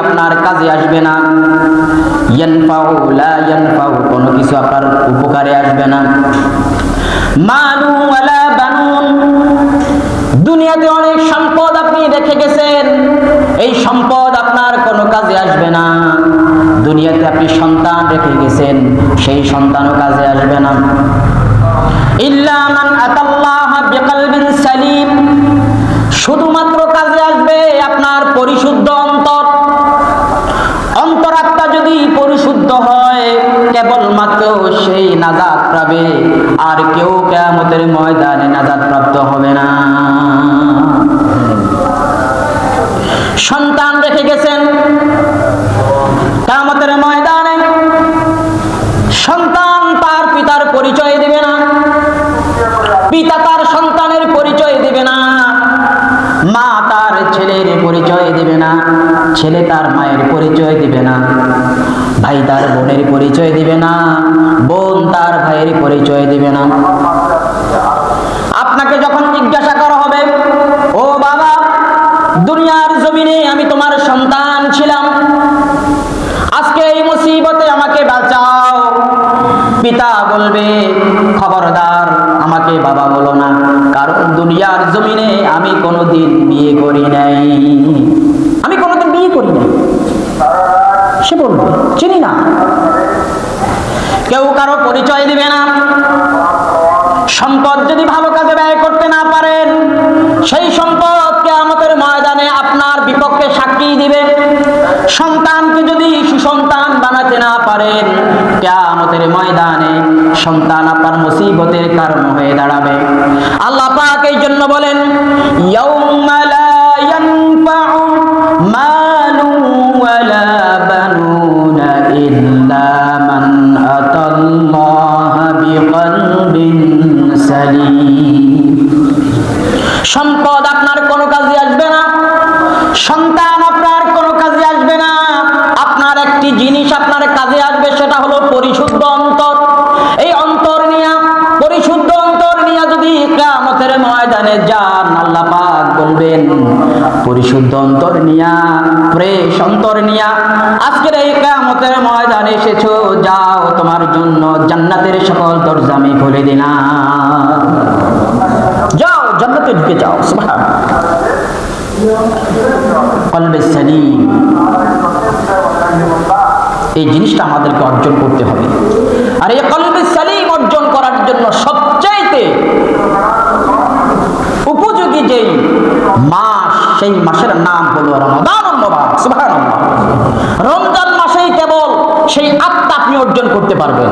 আপনার কাজে আসবে না। ইয়ানফাউ লা ইয়ানফাউ, কোনো কিছু আপনার উপকারে আসবে না। মালু ওয়ালা বানুন, দুনিয়াতে অনেক সম্পদ আপনি রেখে গেছেন, এই সম্পদ আপনার কোনো কাজে আসবে না। দুনিয়াতে আপনি সন্তান রেখে গেছেন, সেই সন্তানও কাজে আসবে না। ইল্লা মান আতাল্লাহ বিকলবিন সালিম, শুধুমাত্র কাজে আসবে আপনার পরিশুদ্ধ অন্তর। অন্তরাত্মা যদি পরিশুদ্ধ হয়, কেবলমাত্র সেই নাজাত পাবে, আর কেউ কিয়ামতের ময়দানে নাজাত প্রাপ্ত হবে না। সন্তান রেখে গেছেন, কিয়ামতের ময়দানে সন্তান তার পিতার পরিচয় দিবে না, পিতা তার সন্তানের পরিচয় দিবে না, মা তার ছেলের পরিচয় দিবে না, ছেলে তার মায়ের পরিচয় দিবে না, ভাই তার বোনের পরিচয় দিবে না, বোন তার ভাইয়ের পরিচয় দিবে না। আপনাকে যখন জিজ্ঞাসা করা হবে, ও বাবা, দুনিয়ার জমিনে আমি তোমার সন্তান ছিলাম, আজকে এই মুসিবতে আমাকে বাঁচাও, পিতা বলবে, খবরদার আমাকে বাবা বলো না, কারণ দুনিয়ার জমিনে আমি কোনোদিন বিয়ে করি নাই, আমি কোনোদিন বিয়ে করি নাই। সে বলবে চিনি না, কেউ কারো পরিচয় দিবে না। সম্পদ যদি ভালো কাজে ব্যয় করতে না পারেন, সেই সম্পদ কিয়ামতের ময়দানে আপনার বিপক্ষে সাক্ষী দিবে। সন্তানকে যদি সুসন্তান বানাতে না পারেন, কিয়ামতের ময়দানে সন্তান আপনার মুসিবতের কারণ হয়ে দাঁড়াবে। আল্লাহ পাক এই জন্য বলেন, ইয়াউমা লা ইয়ানফাউ মালু ওয়ালা বানুনা ইল্লা মান আতাল্লাহা বিকলবিন সালিম। সম্পদ আপনার কোনো কাজে আসবে না, সন্তান আপনার কোনো কাজে আসবে না। আপনার একটি জিনিস আপনার কাজে আসবে, সেটা হলো পরিশুদ্ধ অন্তর। এই অন্তর নিয়ে, পরিশুদ্ধ অন্তর নিয়ে যদি কিয়ামতের ময়দানে যান, আল্লাহ পাক বলবেন, পরিশুদ্ধ অন্তর নিয়া, ফ্রেশ অন্তর নিয়া আজকের এই কিয়ামতের ময়দানে এসেছো, যাও, তোমার জন্য জান্নাতের সকল দরজা আমি খুলে দিলাম, যাও জান্নাতে ঢুকে যাও। সুবহানাল্লাহ। কলবে সালিম, এই জিনিসটা আমাদেরকে অর্জন করতে হবে। আর এই কলবে সালিম অর্জন করার জন্য সবচাইতে উপযোগী যেই মাস, সেই মাসের নাম হলো রমাদানুল মুবারক। সুবহানাল্লাহ। রমজান মাসেই কেবল সেই আত্মা আপনি অর্জন করতে পারবেন।